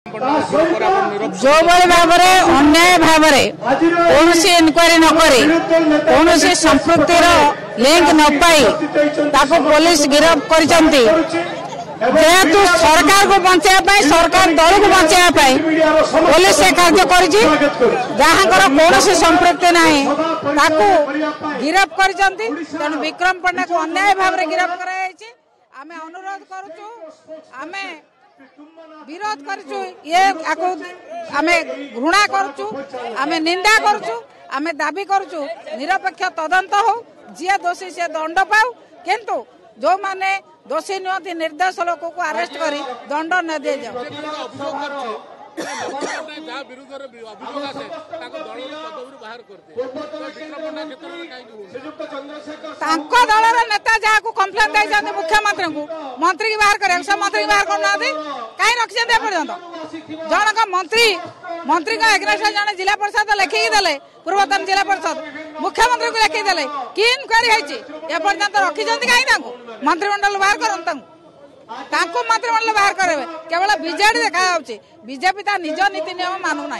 जो भाव अन्याय भाव कौन इनक्वारी नक कौन संपृक्तिर लिंक न पाई पुलिस गिरफ्त कर जेहेतु सरकार को बचाई सरकार दल को बचाई पुलिस से कार्य कर कौन संपृक्ति ना गिरफ्त कर तेणु विक्रम पंडा को अन्याय भाव गिरफ्त कर अनुरोध करुचु विरोध करचु ये आमे घृणा करचु आमे निंदा करचु आमे दाबी करचु निरपेक्ष तदंत हो जी दोषी से दंड पाऊ किंतु जो माने दोषी नुहति निर्दोष लोक को अरेस्ट करी दंड न दे जाओ दलर नेता जहाँ को कम्प्लेन देते मुख्यमंत्री को मंत्री की बाहर कर मंत्री बाहर करना कहीं रखिए पर्यंत जनक मंत्री का एग्रेस जन जिला परिषद लिखिकी देले पूर्वतन जिला परिषद मुख्यमंत्री को लिखिदेले कि इनक्वारी एपर्यंत रखिंट कहीं मंत्रिमंडल बाहर कर मंत्रिमंडल बाहर करे केवल बीजेडी देखा बीजेपी निज नीति नियम मानु ना।